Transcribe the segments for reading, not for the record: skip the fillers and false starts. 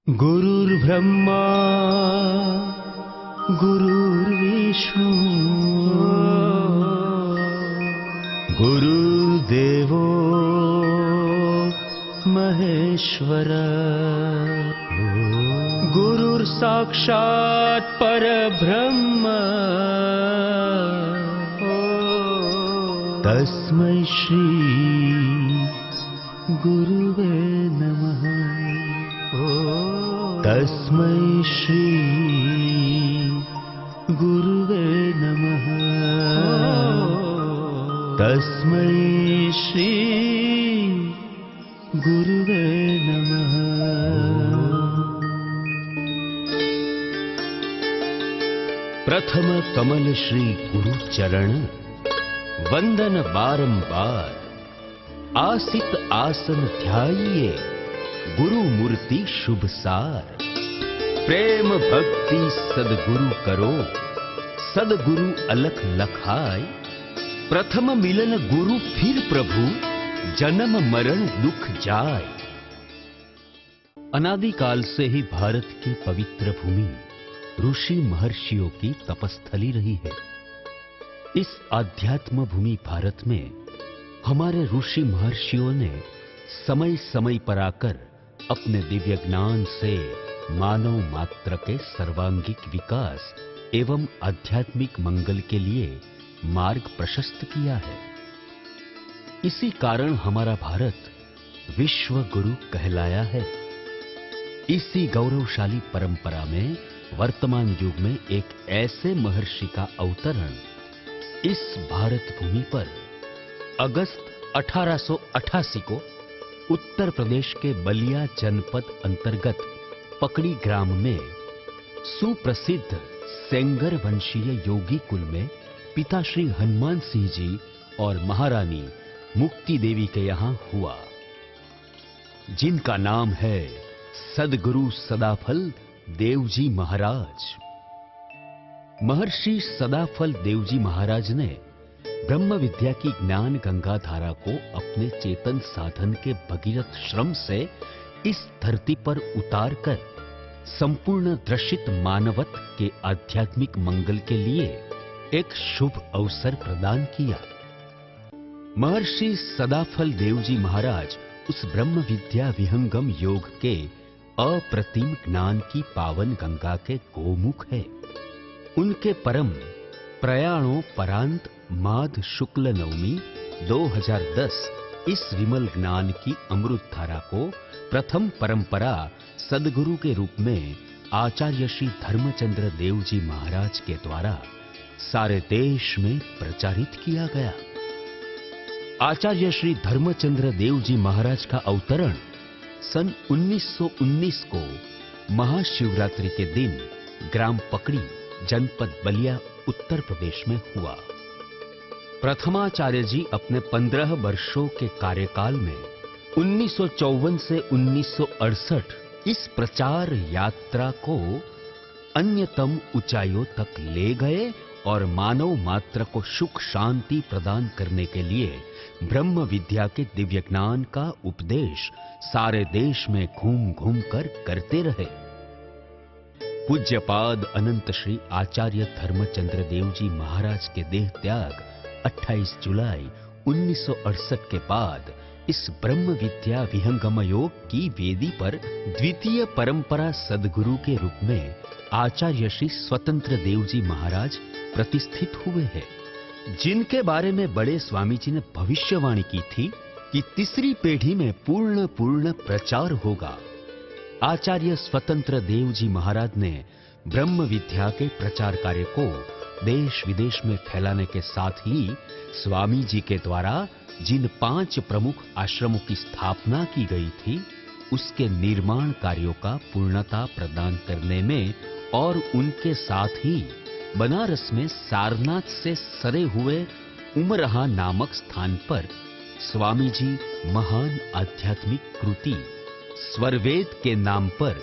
गुरुर्ब्रह्मा गुरुर्विष्णु गुरुर्देवो महेश्वर गुरुर्साक्षात् परब्रह्म तस्मै श्री गुरुवे नमः। तस्मै श्री गुरुवे नमः। तस्मै श्री गुरुवे नमः। प्रथम कमल श्री गुरु चरण वंदन बारंबार। आसित आसन ध्याइए गुरु मूर्ति शुभ सार। प्रेम भक्ति सदगुरु करो सदगुरु अलख लखाय। प्रथम मिलन गुरु फिर प्रभु जन्म मरण दुख जाय। अनादिकाल से ही भारत की पवित्र भूमि ऋषि महर्षियों की तपस्थली रही है। इस आध्यात्म भूमि भारत में हमारे ऋषि महर्षियों ने समय समय पर आकर अपने दिव्य ज्ञान से मानव मात्र के सर्वांगीण विकास एवं आध्यात्मिक मंगल के लिए मार्ग प्रशस्त किया है। इसी कारण हमारा भारत विश्व गुरु कहलाया है। इसी गौरवशाली परंपरा में वर्तमान युग में एक ऐसे महर्षि का अवतरण इस भारत भूमि पर अगस्त 1888 को उत्तर प्रदेश के बलिया जनपद अंतर्गत पकड़ी ग्राम में सुप्रसिद्ध सेंगर वंशीय योगी कुल में पिता श्री हनुमान सिंह जी और महारानी मुक्ति देवी के यहां हुआ, जिनका नाम है सदगुरु सदाफल देवजी महाराज। महर्षि सदाफल देवजी महाराज ने ब्रह्म विद्या की ज्ञान गंगा धारा को अपने चेतन साधन के भगीरथ श्रम से इस धरती पर उतारकर संपूर्ण दर्शित मानवत के आध्यात्मिक मंगल के लिए एक शुभ अवसर प्रदान किया। महर्षि सदाफल देवजी महाराज उस ब्रह्म विद्या विहंगम योग के अप्रतिम ज्ञान की पावन गंगा के गोमुख है। उनके परम प्रयाणोपरांत माघ शुक्ल नवमी 2010 इस विमल ज्ञान की अमृत धारा को प्रथम परंपरा सदगुरु के रूप में आचार्य श्री धर्मचंद्र देवजी महाराज के द्वारा सारे देश में प्रचारित किया गया। आचार्य श्री धर्मचंद्र देवजी महाराज का अवतरण सन 1919 को महाशिवरात्रि के दिन ग्राम पकड़ी जनपद बलिया उत्तर प्रदेश में हुआ। प्रथमाचार्य जी अपने 15 वर्षों के कार्यकाल में 1954 से 1968 इस प्रचार यात्रा को अन्यतम ऊंचाइयों तक ले गए और मानव मात्र को सुख शांति प्रदान करने के लिए ब्रह्म विद्या के दिव्य ज्ञान का उपदेश सारे देश में घूम घूम कर करते रहे। पूज्यपाद अनंत श्री आचार्य धर्मचंद्र देवजी महाराज के देह त्याग 28 जुलाई 1968 के बाद इस ब्रह्म विद्या विहंगम योग की वेदी पर द्वितीय परंपरा सदगुरु के रूप में आचार्य श्री स्वतंत्र देवजी महाराज प्रतिष्ठित हुए हैं, जिनके बारे में बड़े स्वामी जी ने भविष्यवाणी की थी कि तीसरी पीढ़ी में पूर्ण प्रचार होगा। आचार्य स्वतंत्र देवजी महाराज ने ब्रह्म विद्या के प्रचार कार्य को देश विदेश में फैलाने के साथ ही स्वामी जी के द्वारा जिन 5 प्रमुख आश्रमों की स्थापना की गई थी उसके निर्माण कार्यों का पूर्णता प्रदान करने में और उनके साथ ही बनारस में सारनाथ से सरे हुए उमरहा नामक स्थान पर स्वामी जी महान आध्यात्मिक कृति स्वरवेद के नाम पर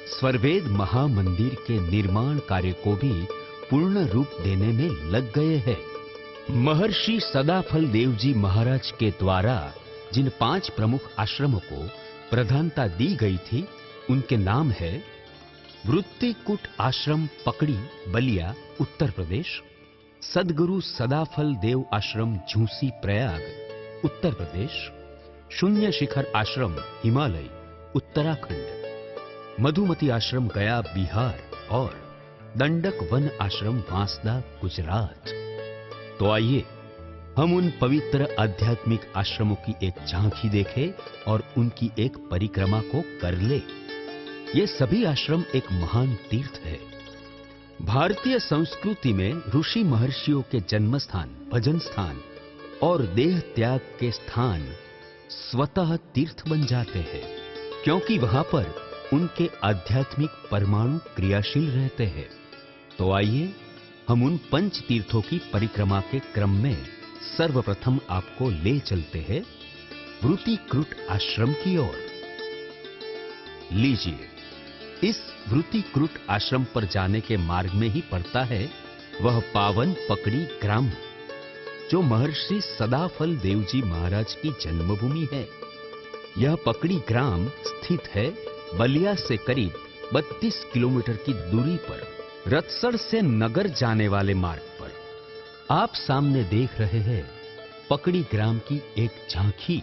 स्वरवेद महामंदिर के निर्माण कार्य को भी पूर्ण रूप देने में लग गए हैं। महर्षि सदाफल देवजी महाराज के द्वारा जिन 5 प्रमुख आश्रमों को प्रधानता दी गई थी उनके नाम है वृत्तिकुट आश्रम पकड़ी बलिया उत्तर प्रदेश, सदगुरु सदाफल देव आश्रम झूसी प्रयाग उत्तर प्रदेश, शून्य शिखर आश्रम हिमालय उत्तराखंड, मधुमती आश्रम गया बिहार और दंडक वन आश्रम वांसदा गुजरात। तो आइए हम उन पवित्र आध्यात्मिक आश्रमों की एक झांकी देखें और उनकी एक परिक्रमा को कर ले। ये सभी आश्रम एक महान तीर्थ है। भारतीय संस्कृति में ऋषि महर्षियों के जन्म स्थान, भजन स्थान और देह त्याग के स्थान स्वतः तीर्थ बन जाते हैं, क्योंकि वहां पर उनके आध्यात्मिक परमाणु क्रियाशील रहते हैं। तो आइए हम उन पंच तीर्थों की परिक्रमा के क्रम में सर्वप्रथम आपको ले चलते हैं वृत्तिकुट आश्रम की ओर। लीजिए, इस वृत्तिकुट आश्रम पर जाने के मार्ग में ही पड़ता है वह पावन पकड़ी ग्राम, जो महर्षि सदाफल देव जी महाराज की जन्मभूमि है। यह पकड़ी ग्राम स्थित है बलिया से करीब 32 किलोमीटर की दूरी पर, रतसर से नगर जाने वाले मार्ग पर। आप सामने देख रहे हैं पकड़ी ग्राम की एक झांकी।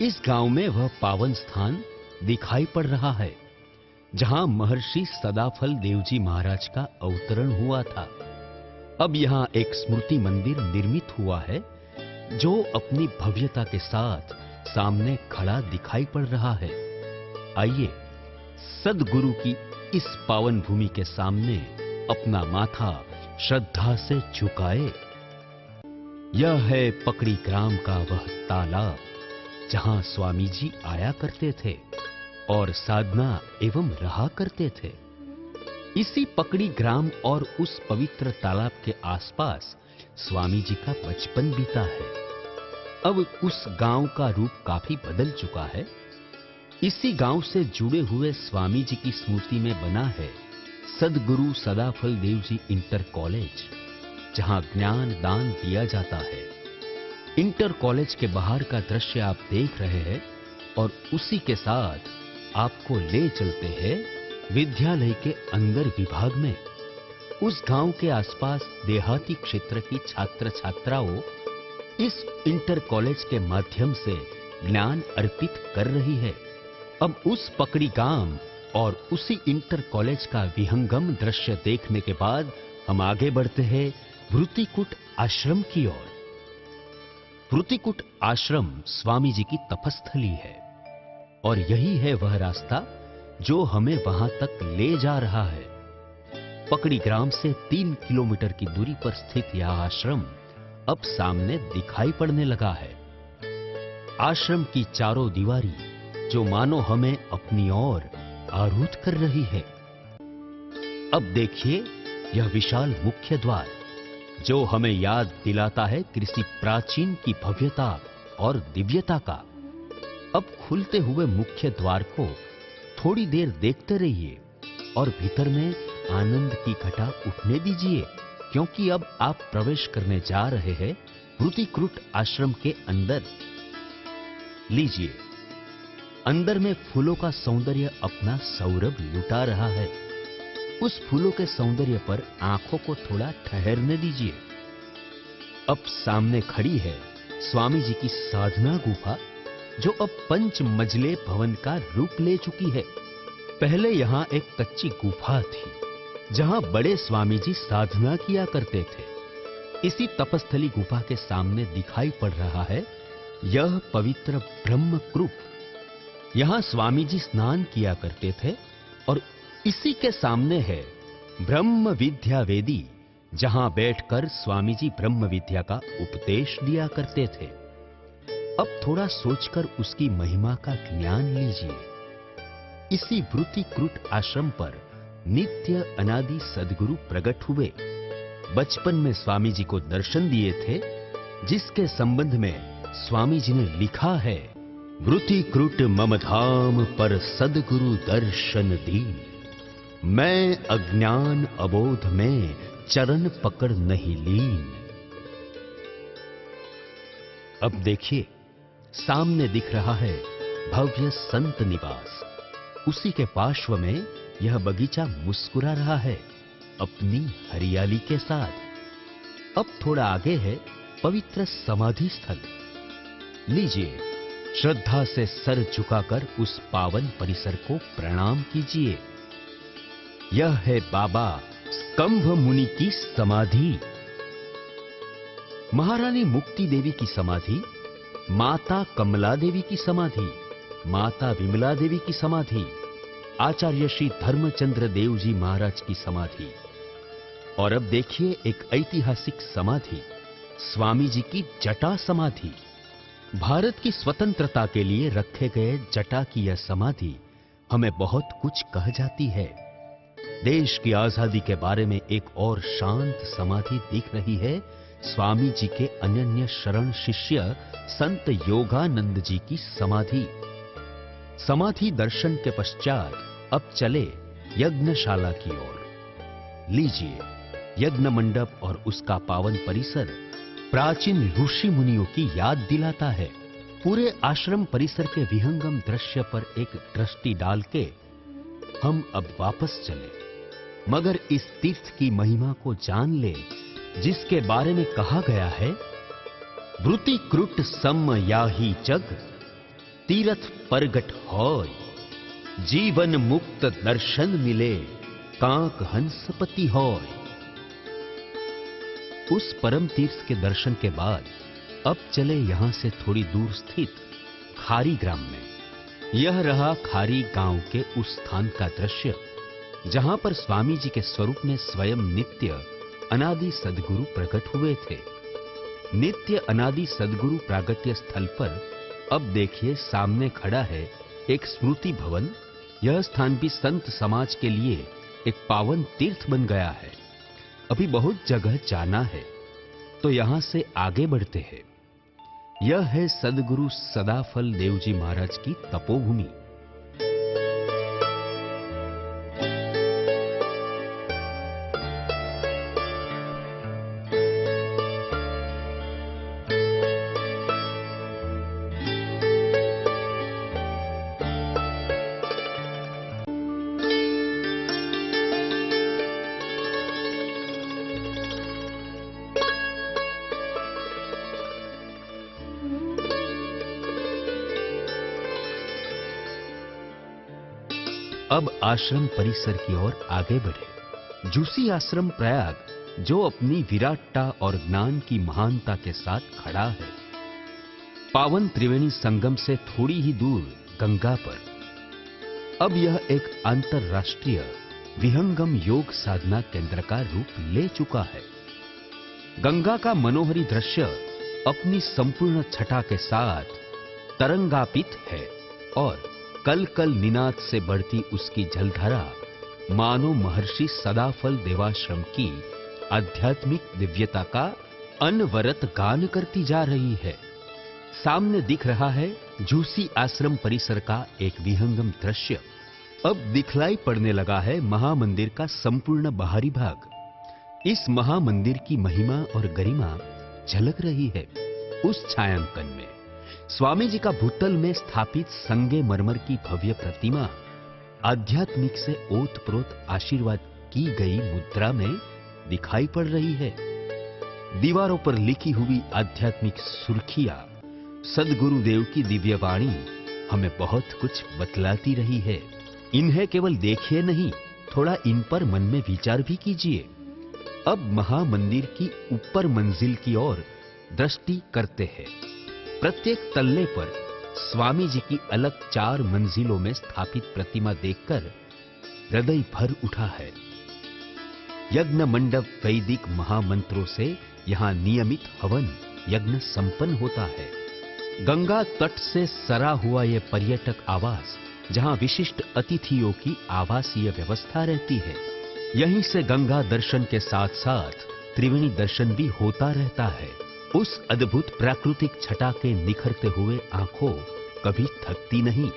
इस गांव में वह पावन स्थान दिखाई पड़ रहा है जहां महर्षि सदाफल देव जी महाराज का अवतरण हुआ था। अब यहां एक स्मृति मंदिर निर्मित हुआ है जो अपनी भव्यता के साथ सामने खड़ा दिखाई पड़ रहा है। आइए सदगुरु की इस पावन भूमि के सामने अपना माथा श्रद्धा से झुकाए। यह है पकड़ी ग्राम का वह तालाब जहां स्वामी जी आया करते थे और साधना एवं रहा करते थे। इसी पकड़ी ग्राम और उस पवित्र तालाब के आसपास स्वामी जी का बचपन बीता है। अब उस गांव का रूप काफी बदल चुका है। इसी गांव से जुड़े हुए स्वामी जी की स्मृति में बना है सदगुरु सदाफल देव जी इंटर कॉलेज, जहां ज्ञान दान दिया जाता है। इंटर कॉलेज के बाहर का दृश्य आप देख रहे हैं और उसी के साथ आपको ले चलते हैं विद्यालय के अंदर विभाग में। उस गांव के आसपास देहाती क्षेत्र की छात्र छात्राओं इस इंटर कॉलेज के माध्यम से ज्ञान अर्पित कर रही है। अब उस पकड़ी गांव और उसी इंटर कॉलेज का विहंगम दृश्य देखने के बाद हम आगे बढ़ते हैं वृत्तिकुट आश्रम की ओर। वृत्तिकुट आश्रम स्वामी जी की तपस्थली है और यही है वह रास्ता जो हमें वहां तक ले जा रहा है। पकड़ी ग्राम से 3 किलोमीटर की दूरी पर स्थित यह आश्रम अब सामने दिखाई पड़ने लगा है। आश्रम की चारों दीवारी जो मानो हमें अपनी ओर आरूढ़ कर रही है। अब देखिए यह विशाल मुख्य द्वार जो हमें याद दिलाता है किसी प्राचीन की भव्यता और दिव्यता का। अब खुलते हुए मुख्य द्वार को थोड़ी देर देखते रहिए और भीतर में आनंद की घटा उठने दीजिए, क्योंकि अब आप प्रवेश करने जा रहे हैं वृत्तिकुट आश्रम के अंदर। लीजिए, अंदर में फूलों का सौंदर्य अपना सौरभ लुटा रहा है। उस फूलों के सौंदर्य पर आंखों को थोड़ा ठहरने दीजिए। अब सामने खड़ी है स्वामी जी की साधना गुफा, जो अब 5 मंजिले भवन का रूप ले चुकी है। पहले यहां एक कच्ची गुफा थी जहां बड़े स्वामी जी साधना किया करते थे। इसी तपस्थली गुफा के सामने दिखाई पड़ रहा है यह पवित्र ब्रह्मकूप। यहां स्वामी जी स्नान किया करते थे और इसी के सामने है ब्रह्म विद्या वेदी, जहां बैठकर स्वामी जी ब्रह्म विद्या का उपदेश दिया करते थे। अब थोड़ा सोचकर उसकी महिमा का ज्ञान लीजिए। इसी वृत्तिकुट आश्रम पर नित्य अनादि सदगुरु प्रकट हुए। बचपन में स्वामी जी को दर्शन दिए थे, जिसके संबंध में स्वामी जी ने लिखा है, वृत्तिकुट मम धाम पर सदगुरु दर्शन दीन, मैं अज्ञान अबोध में चरण पकड़ नहीं लीन। अब देखिए, सामने दिख रहा है भव्य संत निवास। उसी के पार्श्व में यह बगीचा मुस्कुरा रहा है अपनी हरियाली के साथ। अब थोड़ा आगे है पवित्र समाधि स्थल। लीजिए, श्रद्धा से सर झुकाकर उस पावन परिसर को प्रणाम कीजिए। यह है बाबा स्कंभ मुनि की समाधि। महारानी मुक्ति देवी की समाधि, माता कमला देवी की समाधि, माता विमला देवी की समाधि, आचार्य श्री धर्मचंद्र देव जी महाराज की समाधि। और अब देखिए एक ऐतिहासिक समाधि, स्वामी जी की जटा समाधि। भारत की स्वतंत्रता के लिए रखे गए जटा की यह समाधि हमें बहुत कुछ कह जाती है। देश की आजादी के बारे में एक और शांत समाधि दिख रही है, स्वामी जी के अनन्य शरण शिष्य संत योगानंद जी की समाधि। समाधि दर्शन के पश्चात अब चले यज्ञशाला की ओर। लीजिए, यज्ञ मंडप और उसका पावन परिसर प्राचीन ऋषि मुनियों की याद दिलाता है। पूरे आश्रम परिसर के विहंगम दृश्य पर एक दृष्टि डाल के हम अब वापस चले, मगर इस तीर्थ की महिमा को जान ले जिसके बारे में कहा गया है, वृति क्रुट सम याही जग, तीरथ परगट होय, जीवन मुक्त दर्शन मिले, कांक हंसपति होय। उस परम तीर्थ के दर्शन के बाद अब चले यहां से थोड़ी दूर स्थित खारी ग्राम में। यह रहा खारी गांव के उस स्थान का दृश्य जहां पर स्वामी जी के स्वरूप में स्वयं नित्य अनादि सद्गुरु प्रकट हुए थे। नित्य अनादि सद्गुरु प्रागट्य स्थल पर अब देखिए सामने खड़ा है एक स्मृति भवन। यह स्थान भी संत समाज के लिए एक पावन तीर्थ बन गया है। अभी बहुत जगह जाना है, तो यहां से आगे बढ़ते हैं। यह है सद्गुरु सदाफल देव जी महाराज की तपोभूमि। अब आश्रम परिसर की ओर आगे बढ़े। जूसी आश्रम प्रयाग जो अपनी विराटता और ज्ञान की महानता के साथ खड़ा है। पावन त्रिवेणी संगम से थोड़ी ही दूर गंगा पर अब यह एक अंतरराष्ट्रीय विहंगम योग साधना केंद्र का रूप ले चुका है। गंगा का मनोहरी दृश्य अपनी संपूर्ण छटा के साथ तरंगापित है और कल कल निनाद से बढ़ती उसकी जलधारा मानो महर्षि सदाफल देवाश्रम की आध्यात्मिक दिव्यता का अनवरत गान करती जा रही है। सामने दिख रहा है जूसी आश्रम परिसर का एक विहंगम दृश्य। अब दिखलाई पड़ने लगा है महामंदिर का संपूर्ण बाहरी भाग। इस महामंदिर की महिमा और गरिमा झलक रही है उस छायांकन में। स्वामी जी का भूतल में स्थापित संगे मरमर की भव्य प्रतिमा आध्यात्मिक से ओतप्रोत आशीर्वाद की गई मुद्रा में दिखाई पड़ रही है। दीवारों पर लिखी हुई आध्यात्मिक सुर्खियां सद्गुरुदेव की दिव्य वाणी हमें बहुत कुछ बतलाती रही है। इन्हें केवल देखिए नहीं, थोड़ा इन पर मन में विचार भी कीजिए। अब महामंदिर की ऊपर मंजिल की ओर दृष्टि करते हैं। प्रत्येक तल्ले पर स्वामी जी की अलग 4 मंजिलों में स्थापित प्रतिमा देखकर हृदय भर उठा है। यज्ञ मंडप वैदिक महामंत्रों से यहां नियमित हवन यज्ञ संपन्न होता है। गंगा तट से सरा हुआ यह पर्यटक आवास जहां विशिष्ट अतिथियों की आवासीय व्यवस्था रहती है। यहीं से गंगा दर्शन के साथ साथ त्रिवेणी दर्शन भी होता रहता है। उस अद्भुत प्राकृतिक छटा के निखरते हुए आंखों कभी थकती नहीं।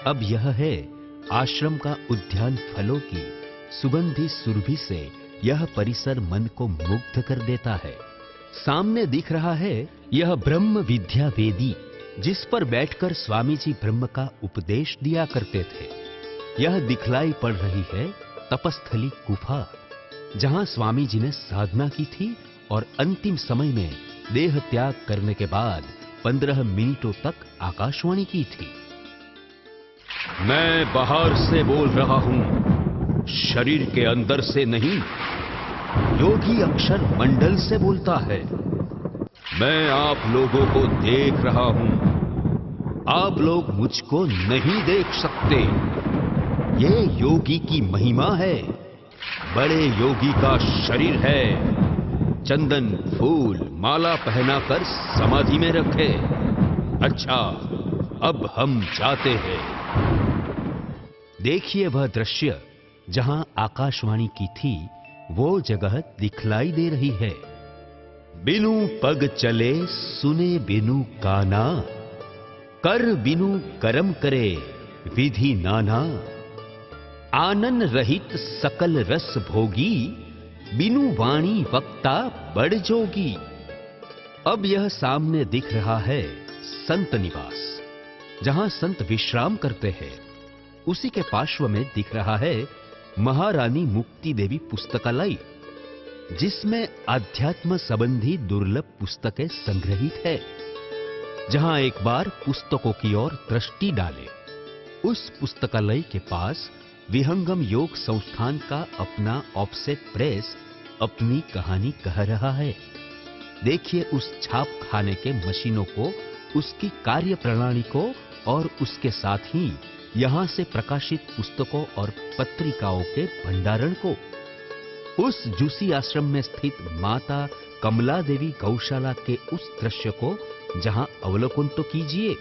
अब यह है आश्रम का उद्यान। फलों की सुगंधी सुरभि से यह परिसर मन को मुग्ध कर देता है। सामने दिख रहा है यह ब्रह्म विद्या वेदी, जिस पर बैठकर स्वामी जी ब्रह्म का उपदेश दिया करते थे। यह दिखलाई पड़ रही है तपस्थली गुफा, जहां स्वामी जी ने साधना की थी और अंतिम समय में देह त्याग करने के बाद 15 मिनटों तक आकाशवाणी की थी। मैं बाहर से बोल रहा हूं, शरीर के अंदर से नहीं। योगी अक्षर मंडल से बोलता है। मैं आप लोगों को देख रहा हूं, आप लोग मुझको नहीं देख सकते। ये योगी की महिमा है। बड़े योगी का शरीर है। चंदन फूल माला पहनाकर समाधि में रखे। अच्छा, अब हम जाते हैं। देखिए वह दृश्य जहां आकाशवाणी की थी, वो जगह दिखलाई दे रही है। बिनु पग चले सुने बिनु काना, कर बिनु कर्म करे विधि नाना। आनन रहित सकल रस भोगी, बिनु वाणी वक्ता बड़ जोगी। अब यह सामने दिख रहा है संत निवास, जहां संत विश्राम करते हैं। उसी के पार्श्व में दिख रहा है महारानी मुक्ति देवी पुस्तकालय, जिसमें आध्यात्म संबंधी दुर्लभ पुस्तकें संग्रहित है। जहां एक बार पुस्तकों की ओर दृष्टि डाले, उस पुस्तकालय के पास विहंगम योग संस्थान का अपना ऑफसेट प्रेस अपनी कहानी कह रहा है। देखिए उस छाप खाने के मशीनों को, उसकी कार्य प्रणाली को और उसके साथ ही यहां से प्रकाशित पुस्तकों और पत्रिकाओं के भंडारण को। उस जूसी आश्रम में स्थित माता कमला देवी गौशाला के उस दृश्य को जहां अवलोकन तो कीजिए।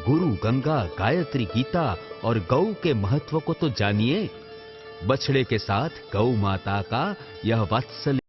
गुरु गंगा, गायत्री, गीता और गौ के महत्व को तो जानिए। बछड़े के साथ गौ माता का यह वात्सल्य